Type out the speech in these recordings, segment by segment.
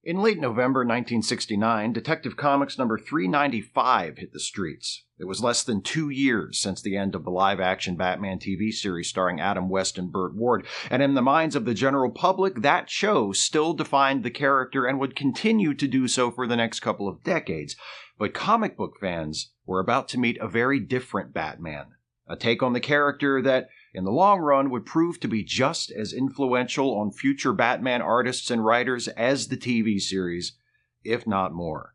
In late November 1969, Detective Comics number 395 hit the streets. It was less than 2 years since the end of the live-action Batman TV series starring Adam West and Burt Ward, and in the minds of the general public, that show still defined the character and would continue to do so for the next couple of decades. But comic book fans were about to meet a very different Batman, a take on the character that, in the long run, would prove to be just as influential on future Batman artists and writers as the TV series, if not more.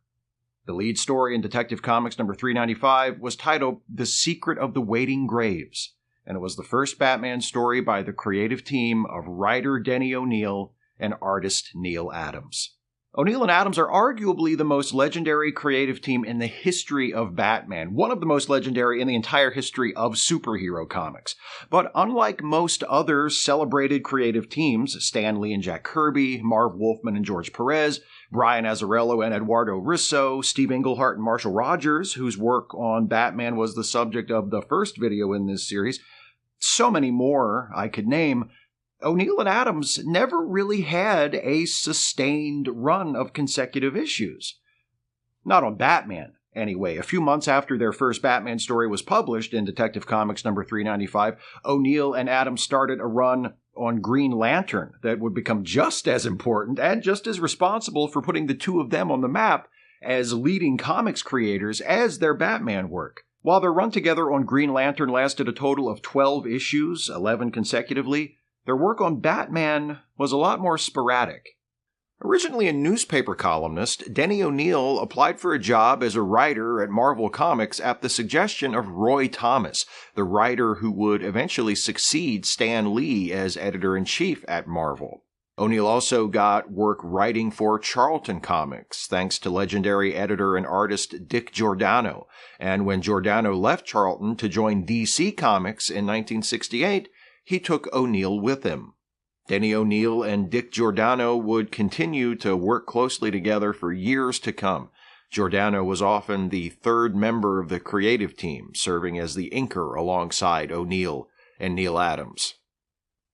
The lead story in Detective Comics number 395 was titled The Secret of the Waiting Graves, and it was the first Batman story by the creative team of writer Denny O'Neal and artist Neal Adams. O'Neal and Adams are arguably the most legendary creative team in the history of Batman, one of the most legendary in the entire history of superhero comics. But unlike most other celebrated creative teams, Stan Lee and Jack Kirby, Marv Wolfman and George Perez, Brian Azzarello and Eduardo Risso, Steve Englehart and Marshall Rogers, whose work on Batman was the subject of the first video in this series, so many more I could name, O'Neal and Adams never really had a sustained run of consecutive issues. Not on Batman, anyway. A few months after their first Batman story was published in Detective Comics number 395, O'Neal and Adams started a run on Green Lantern that would become just as important and just as responsible for putting the two of them on the map as leading comics creators as their Batman work. While their run together on Green Lantern lasted a total of 12 issues, 11 consecutively, their work on Batman was a lot more sporadic. Originally a newspaper columnist, Denny O'Neal applied for a job as a writer at Marvel Comics at the suggestion of Roy Thomas, the writer who would eventually succeed Stan Lee as editor-in-chief at Marvel. O'Neal also got work writing for Charlton Comics, thanks to legendary editor and artist Dick Giordano, and when Giordano left Charlton to join DC Comics in 1968, he took O'Neal with him. Denny O'Neal and Dick Giordano would continue to work closely together for years to come. Giordano was often the third member of the creative team, serving as the inker alongside O'Neal and Neal Adams.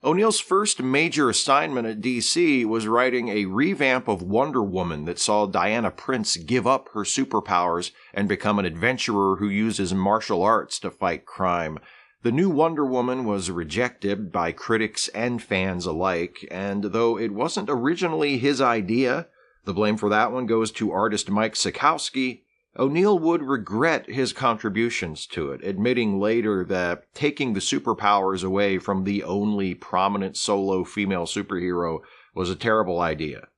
O'Neal's first major assignment at DC was writing a revamp of Wonder Woman that saw Diana Prince give up her superpowers and become an adventurer who uses martial arts to fight crime. The new Wonder Woman was rejected by critics and fans alike, and though it wasn't originally his idea, the blame for that one goes to artist Mike Sekowsky, O'Neal would regret his contributions to it, admitting later that taking the superpowers away from the only prominent solo female superhero was a terrible idea.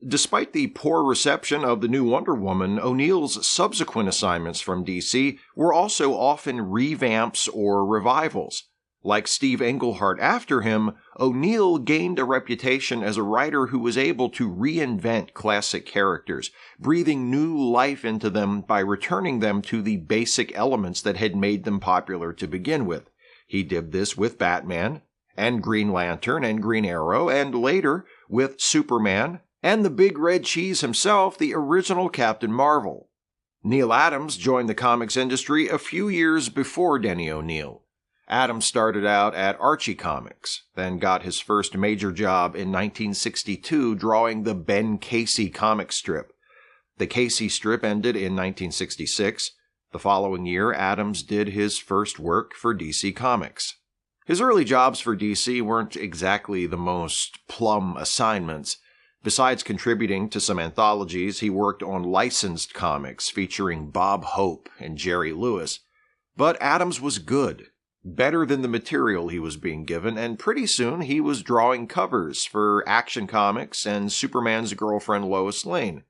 Despite the poor reception of the new Wonder Woman, O'Neal's subsequent assignments from DC were also often revamps or revivals. Like Steve Englehart after him, O'Neal gained a reputation as a writer who was able to reinvent classic characters, breathing new life into them by returning them to the basic elements that had made them popular to begin with. He did this with Batman, and Green Lantern, and Green Arrow, and later with Superman, and the Big Red Cheese himself, the original Captain Marvel. Neal Adams joined the comics industry a few years before Denny O'Neal. Adams started out at Archie Comics, then got his first major job in 1962 drawing the Ben Casey comic strip. The Casey strip ended in 1966. The following year, Adams did his first work for DC Comics. His early jobs for DC weren't exactly the most plum assignments. Besides contributing to some anthologies, he worked on licensed comics featuring Bob Hope and Jerry Lewis. But Adams was good, better than the material he was being given, and pretty soon he was drawing covers for Action Comics and Superman's girlfriend Lois Lane.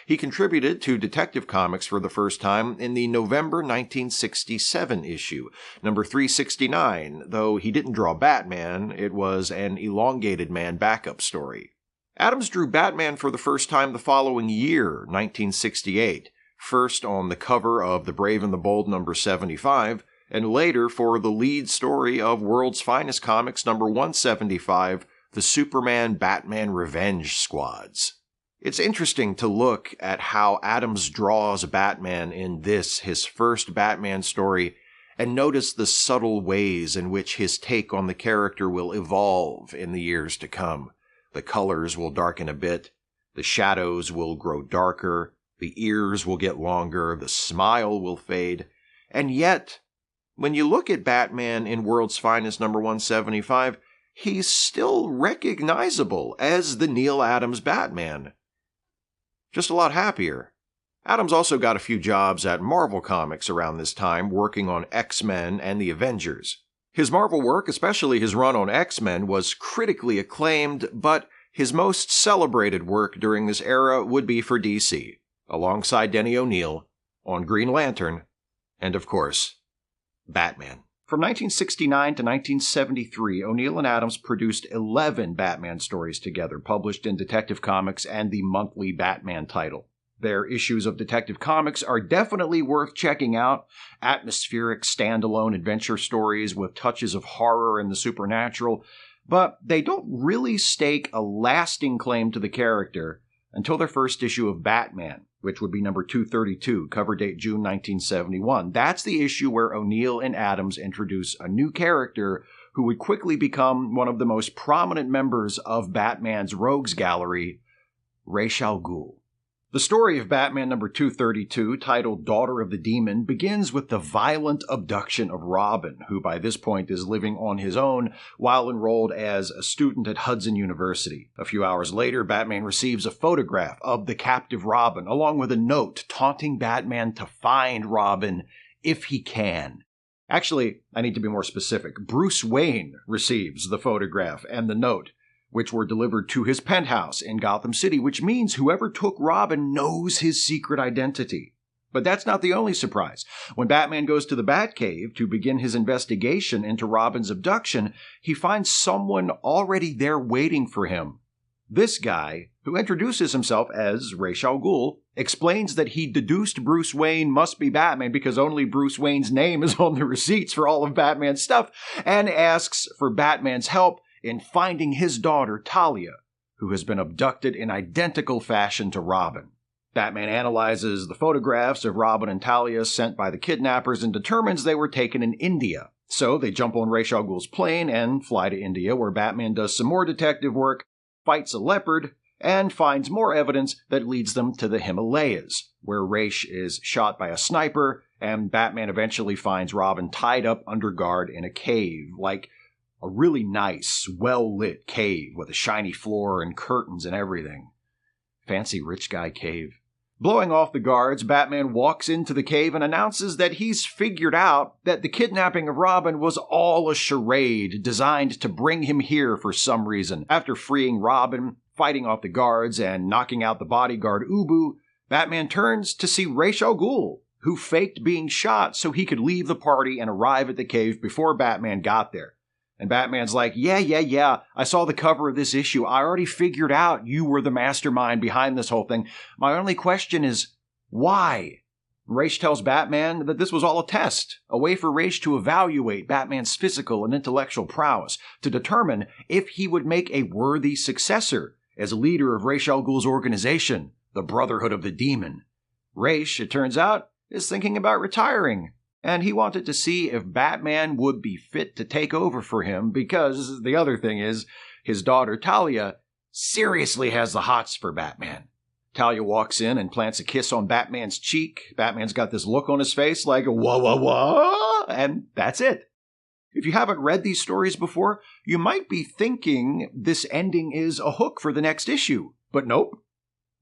He contributed to Detective Comics for the first time in the November 1967 issue, number 369, though he didn't draw Batman, it was an Elongated Man backup story. Adams drew Batman for the first time the following year, 1968, first on the cover of The Brave and the Bold number 75, and later for the lead story of World's Finest Comics number 175, The Superman-Batman Revenge Squads. It's interesting to look at how Adams draws Batman in this, his first Batman story, and notice the subtle ways in which his take on the character will evolve in the years to come. The colors will darken a bit. The shadows will grow darker, the ears will get longer, the smile will fade. And yet, when you look at Batman in World's Finest number 175, he's still recognizable as the Neal Adams Batman. Just a lot happier. Adams also got a few jobs at Marvel Comics around this time, working on X-Men and the Avengers. His Marvel work, especially his run on X-Men, was critically acclaimed, but his most celebrated work during this era would be for DC, alongside Denny O'Neil, on Green Lantern, and of course, Batman. From 1969 to 1973, O'Neil and Adams produced 11 Batman stories together, published in Detective Comics and the monthly Batman title. Their issues of Detective Comics are definitely worth checking out. Atmospheric, standalone adventure stories with touches of horror and the supernatural, but they don't really stake a lasting claim to the character until their first issue of Batman, which would be number 232, cover date June 1971. That's the issue where O'Neil and Adams introduce a new character who would quickly become one of the most prominent members of Batman's rogues gallery, Ra's al Ghul. The story of Batman number 232, titled Daughter of the Demon, begins with the violent abduction of Robin, who by this point is living on his own while enrolled as a student at Hudson University. A few hours later, Batman receives a photograph of the captive Robin, along with a note taunting Batman to find Robin if he can. Actually, I need to be more specific. Bruce Wayne receives the photograph and the note, which were delivered to his penthouse in Gotham City, which means whoever took Robin knows his secret identity. But that's not the only surprise. When Batman goes to the Batcave to begin his investigation into Robin's abduction, he finds someone already there waiting for him. This guy, who introduces himself as Ra's al Ghul, explains that he deduced Bruce Wayne must be Batman because only Bruce Wayne's name is on the receipts for all of Batman's stuff, and asks for Batman's help in finding his daughter, Talia, who has been abducted in identical fashion to Robin. Batman analyzes the photographs of Robin and Talia sent by the kidnappers and determines they were taken in India. So they jump on Ra's al Ghul's plane and fly to India, where Batman does some more detective work, fights a leopard, and finds more evidence that leads them to the Himalayas, where Ra's is shot by a sniper, and Batman eventually finds Robin tied up under guard in a cave, like a really nice, well-lit cave with a shiny floor and curtains and everything. Fancy rich guy cave. Blowing off the guards, Batman walks into the cave and announces that he's figured out that the kidnapping of Robin was all a charade designed to bring him here for some reason. After freeing Robin, fighting off the guards, and knocking out the bodyguard Ubu, Batman turns to see Ra's al Ghul, who faked being shot so he could leave the party and arrive at the cave before Batman got there. And Batman's like, yeah, I saw the cover of this issue. I already figured out you were the mastermind behind this whole thing. My only question is, why? Ra's tells Batman that this was all a test, a way for Ra's to evaluate Batman's physical and intellectual prowess, to determine if he would make a worthy successor as leader of Ra's al Ghul's organization, the Brotherhood of the Demon. Ra's, it turns out, is thinking about retiring. And he wanted to see if Batman would be fit to take over for him because the other thing is, his daughter Talia seriously has the hots for Batman. Talia walks in and plants a kiss on Batman's cheek. Batman's got this look on his face like, wah, and that's it. If you haven't read these stories before, you might be thinking this ending is a hook for the next issue. But nope.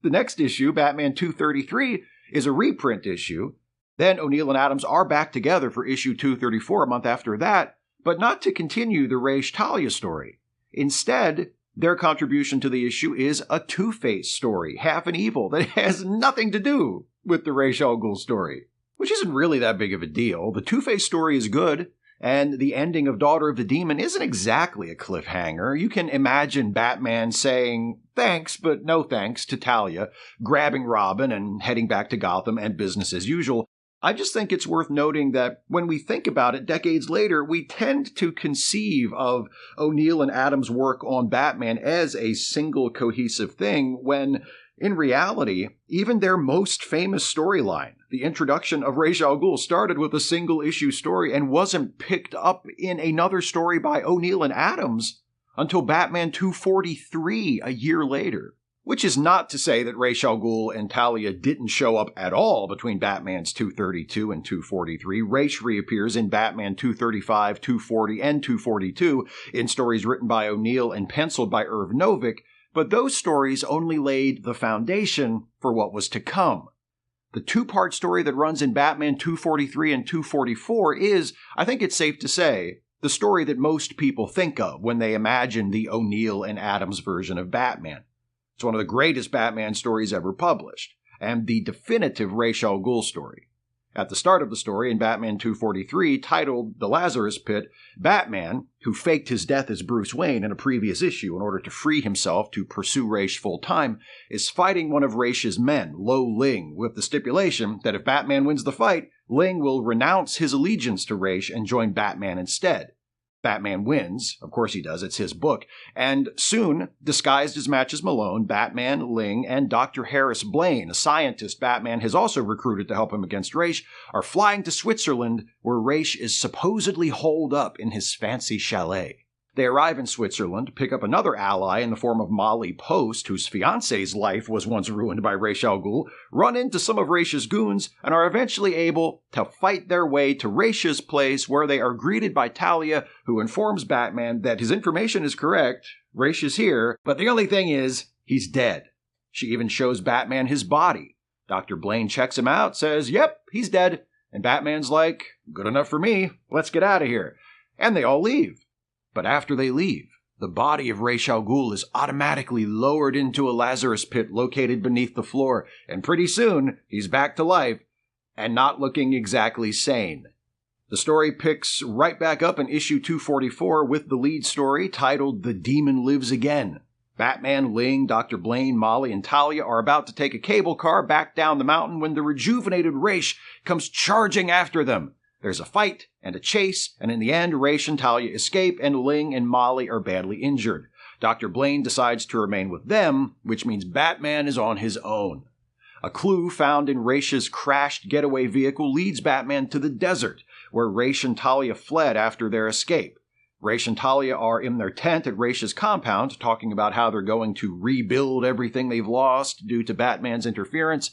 The next issue, Batman 233, is a reprint issue. Then O'Neil and Adams are back together for issue 234 a month after that, but not to continue the Ra's-Talia story. Instead, their contribution to the issue is a Two-Face story, half an evil, that has nothing to do with the Ra's al Ghul story, which isn't really that big of a deal. The Two-Face story is good, and the ending of Daughter of the Demon isn't exactly a cliffhanger. You can imagine Batman saying thanks, but no thanks to Talia, grabbing Robin and heading back to Gotham and business as usual. I just think it's worth noting that when we think about it decades later, we tend to conceive of O'Neil and Adams' work on Batman as a single cohesive thing, when in reality, even their most famous storyline, the introduction of Ra's al Ghul, started with a single-issue story and wasn't picked up in another story by O'Neil and Adams until Batman 243 a year later. Which is not to say that Ra's al Ghul and Talia didn't show up at all between Batman's 232 and 243. Ra's reappears in Batman 235, 240, and 242 in stories written by O'Neal and penciled by Irv Novick, but those stories only laid the foundation for what was to come. The two-part story that runs in Batman 243 and 244 is, I think it's safe to say, the story that most people think of when they imagine the O'Neal and Adams version of Batman. It's one of the greatest Batman stories ever published, and the definitive Ra's al Ghul story. At the start of the story in Batman 243, titled The Lazarus Pit, Batman, who faked his death as Bruce Wayne in a previous issue in order to free himself to pursue Ra's full-time, is fighting one of Ra's men, Lo Ling, with the stipulation that if Batman wins the fight, Ling will renounce his allegiance to Ra's and join Batman instead. Batman wins, of course he does, it's his book, and soon, disguised as Matches Malone, Batman, Ling, and Dr. Harris Blaine, a scientist Batman has also recruited to help him against Ra's, are flying to Switzerland, where Ra's is supposedly holed up in his fancy chalet. They arrive in Switzerland, pick up another ally in the form of Molly Post, whose fiancé's life was once ruined by Ra's al Ghul, run into some of Ra's goons, and are eventually able to fight their way to Ra's place, where they are greeted by Talia, who informs Batman that his information is correct, Ra's is here, but the only thing is, he's dead. She even shows Batman his body. Dr. Blaine checks him out, says, yep, he's dead, and Batman's like, good enough for me, let's get out of here. And they all leave. But after they leave, the body of Ra's al Ghul is automatically lowered into a Lazarus pit located beneath the floor, and pretty soon he's back to life and not looking exactly sane. The story picks right back up in issue 244 with the lead story titled The Demon Lives Again. Batman, Ling, Dr. Blaine, Molly, and Talia are about to take a cable car back down the mountain when the rejuvenated Ra's comes charging after them. There's a fight and a chase, and in the end, Ra's and Talia escape, and Ling and Molly are badly injured. Dr. Blaine decides to remain with them, which means Batman is on his own. A clue found in Ra's crashed getaway vehicle leads Batman to the desert, where Ra's and Talia fled after their escape. Ra's and Talia are in their tent at Ra's compound, talking about how they're going to rebuild everything they've lost due to Batman's interference.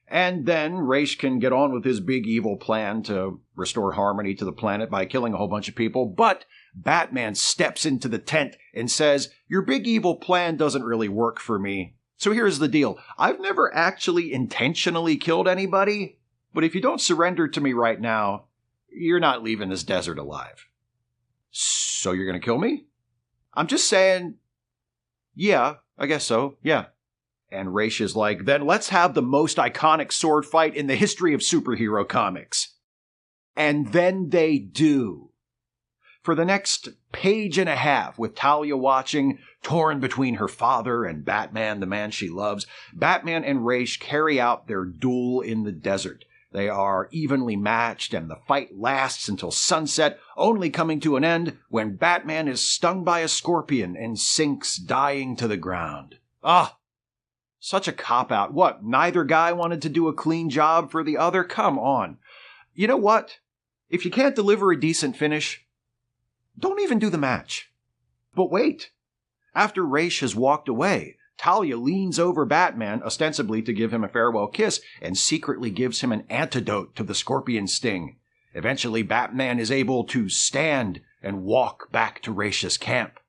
And then Ra's can get on with his big evil plan to restore harmony to the planet by killing a whole bunch of people, but Batman steps into the tent and says, your big evil plan doesn't really work for me. So here's the deal. I've never actually intentionally killed anybody, but if you don't surrender to me right now, you're not leaving this desert alive. So you're going to kill me? I'm just saying, yeah, I guess so, yeah. And Ra's is like, then let's have the most iconic sword fight in the history of superhero comics. And then they do. For the next page and a half, with Talia watching, torn between her father and Batman, the man she loves, Batman and Ra's carry out their duel in the desert. They are evenly matched, and the fight lasts until sunset, only coming to an end when Batman is stung by a scorpion and sinks dying to the ground. Such a cop-out. What, neither guy wanted to do a clean job for the other? Come on. You know what? If you can't deliver a decent finish, don't even do the match. But wait. After Ra's has walked away, Talia leans over Batman, ostensibly to give him a farewell kiss, and secretly gives him an antidote to the scorpion sting. Eventually, Batman is able to stand and walk back to Ra's camp.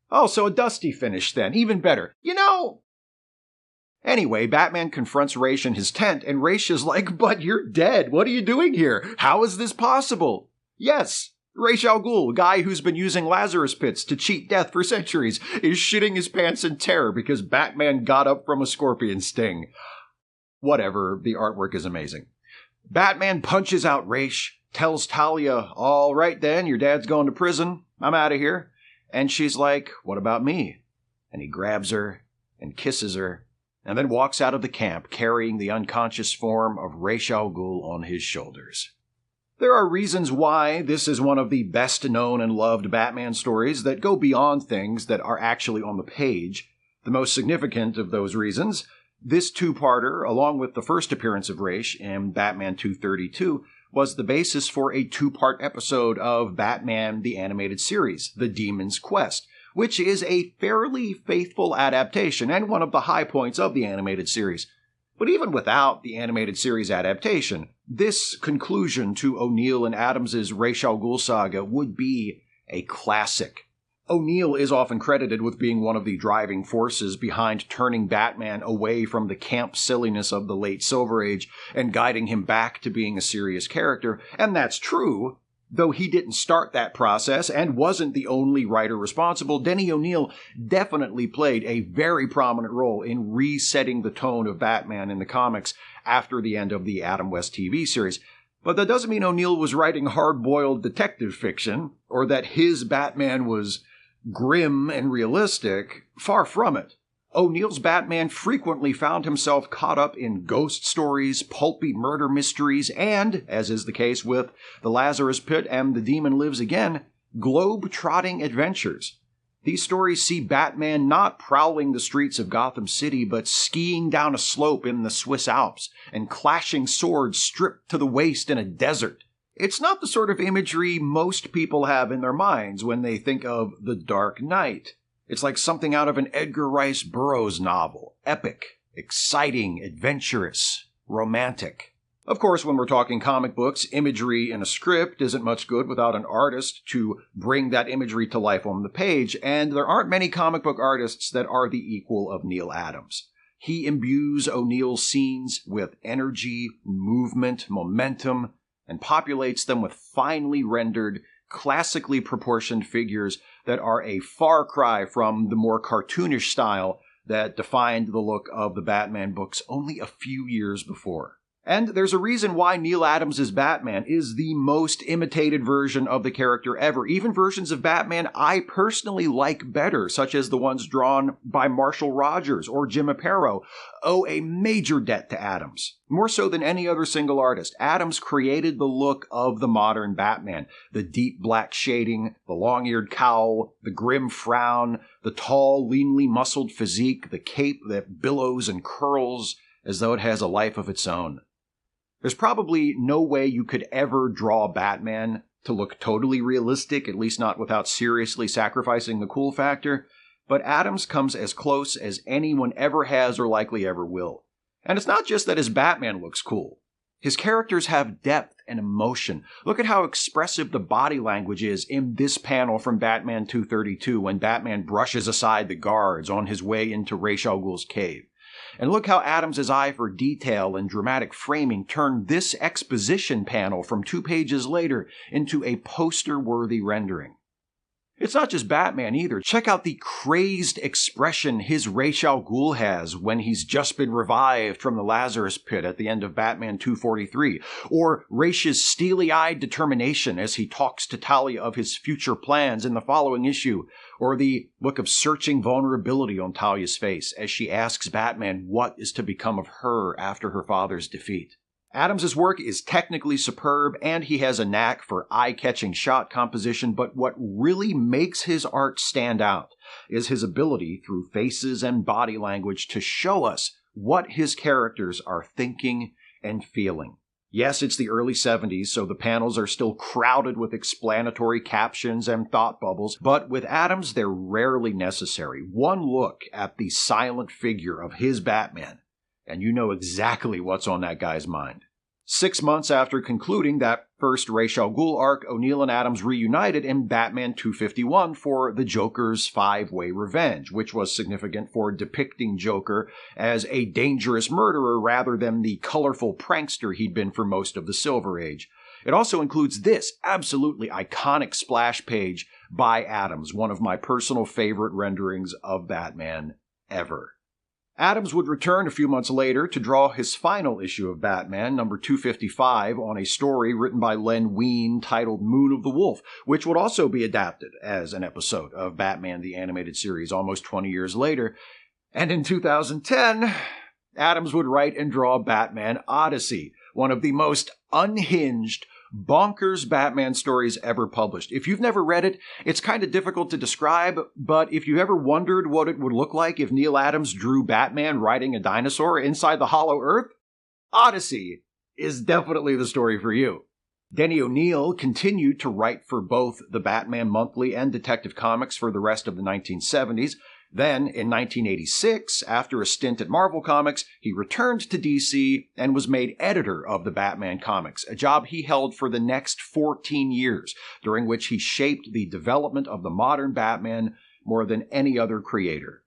Oh, so a dusty finish then. Even better. You know... Anyway, Batman confronts Ra's in his tent, and Ra's is like, but you're dead. What are you doing here? How is this possible? Yes, Ra's al Ghul, guy who's been using Lazarus pits to cheat death for centuries, is shitting his pants in terror because Batman got up from a scorpion sting. Whatever, the artwork is amazing. Batman punches out Ra's, tells Talia, all right then, your dad's going to prison. I'm out of here. And she's like, what about me? And he grabs her and kisses her, and then walks out of the camp carrying the unconscious form of Ra's al Ghul on his shoulders. There are reasons why this is one of the best-known and loved Batman stories that go beyond things that are actually on the page. The most significant of those reasons, this two-parter, along with the first appearance of Ra's in Batman 232, was the basis for a two-part episode of Batman the Animated Series, The Demon's Quest, which is a fairly faithful adaptation and one of the high points of the animated series. But even without the animated series adaptation, this conclusion to O'Neal and Adams' Ra's al Ghul saga would be a classic. O'Neal is often credited with being one of the driving forces behind turning Batman away from the camp silliness of the late Silver Age and guiding him back to being a serious character, and that's true. Though he didn't start that process and wasn't the only writer responsible, Denny O'Neal definitely played a very prominent role in resetting the tone of Batman in the comics after the end of the Adam West TV series. But that doesn't mean O'Neal was writing hard-boiled detective fiction, or that his Batman was grim and realistic. Far from it. O'Neal's Batman frequently found himself caught up in ghost stories, pulpy murder mysteries, and, as is the case with The Lazarus Pit and The Demon Lives Again, globe-trotting adventures. These stories see Batman not prowling the streets of Gotham City, but skiing down a slope in the Swiss Alps and clashing swords stripped to the waist in a desert. It's not the sort of imagery most people have in their minds when they think of The Dark Knight. It's like something out of an Edgar Rice Burroughs novel. Epic, exciting, adventurous, romantic. Of course, when we're talking comic books, imagery in a script isn't much good without an artist to bring that imagery to life on the page, and there aren't many comic book artists that are the equal of Neal Adams. He imbues O'Neal's scenes with energy, movement, momentum, and populates them with finely rendered, classically proportioned figures that are a far cry from the more cartoonish style that defined the look of the Batman books only a few years before. And there's a reason why Neal Adams' Batman is the most imitated version of the character ever. Even versions of Batman I personally like better, such as the ones drawn by Marshall Rogers or Jim Aparo, owe a major debt to Adams. More so than any other single artist, Adams created the look of the modern Batman. The deep black shading, the long-eared cowl, the grim frown, the tall, leanly muscled physique, the cape that billows and curls as though it has a life of its own. There's probably no way you could ever draw Batman to look totally realistic, at least not without seriously sacrificing the cool factor, but Adams comes as close as anyone ever has or likely ever will. And it's not just that his Batman looks cool. His characters have depth and emotion. Look at how expressive the body language is in this panel from Batman 232 when Batman brushes aside the guards on his way into Ra's al Ghul's cave. And look how Adams' eye for detail and dramatic framing turned this exposition panel from 2 pages later into a poster-worthy rendering. It's not just Batman either. Check out the crazed expression his Ra's al Ghul has when he's just been revived from the Lazarus Pit at the end of Batman 243, or Ra's steely-eyed determination as he talks to Talia of his future plans in the following issue, or the look of searching vulnerability on Talia's face as she asks Batman what is to become of her after her father's defeat. Adams' work is technically superb, and he has a knack for eye-catching shot composition, but what really makes his art stand out is his ability, through faces and body language, to show us what his characters are thinking and feeling. Yes, it's the early 70s, so the panels are still crowded with explanatory captions and thought bubbles, but with Adams, they're rarely necessary. One look at the silent figure of his Batman, and you know exactly what's on that guy's mind. 6 months after concluding that first Ra's al Ghul arc, O'Neal and Adams reunited in Batman 251 for the Joker's 5-Way Revenge, which was significant for depicting Joker as a dangerous murderer rather than the colorful prankster he'd been for most of the Silver Age. It also includes this absolutely iconic splash page by Adams, one of my personal favorite renderings of Batman ever. Adams would return a few months later to draw his final issue of Batman, number 255, on a story written by Len Wein titled Moon of the Wolf, which would also be adapted as an episode of Batman the Animated Series almost 20 years later. And in 2010, Adams would write and draw Batman Odyssey, one of the most unhinged, bonkers Batman stories ever published. If you've never read it, it's kind of difficult to describe, but if you ever wondered what it would look like if Neal Adams drew Batman riding a dinosaur inside the Hollow Earth, Odyssey is definitely the story for you. Denny O'Neil continued to write for both the Batman Monthly and Detective Comics for the rest of the 1970s. Then, in 1986, after a stint at Marvel Comics, he returned to DC and was made editor of the Batman comics, a job he held for the next 14 years, during which he shaped the development of the modern Batman more than any other creator.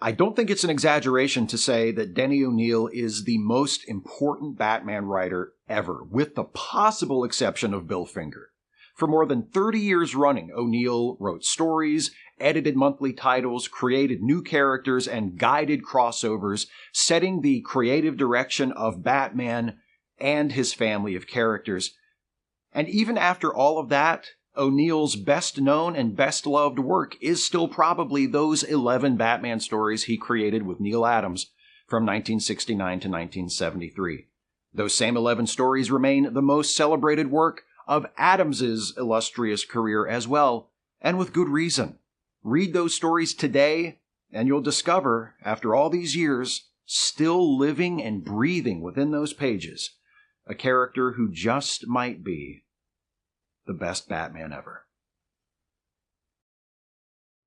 I don't think it's an exaggeration to say that Denny O'Neil is the most important Batman writer ever, with the possible exception of Bill Finger. For more than 30 years running, O'Neil wrote stories, edited monthly titles, created new characters, and guided crossovers, setting the creative direction of Batman and his family of characters. And even after all of that, O'Neil's best-known and best-loved work is still probably those 11 Batman stories he created with Neal Adams from 1969 to 1973. Those same 11 stories remain the most celebrated work of Adams's illustrious career as well, and with good reason. Read those stories today, and you'll discover, after all these years, still living and breathing within those pages, a character who just might be the best Batman ever.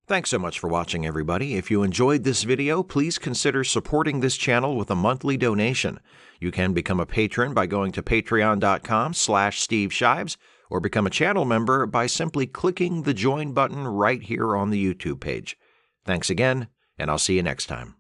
Thanks so much for watching, everybody. If you enjoyed this video, please consider supporting this channel with a monthly donation. You can become a patron by going to patreon.com/SteveShives, or become a channel member by simply clicking the join button right here on the YouTube page. Thanks again, and I'll see you next time.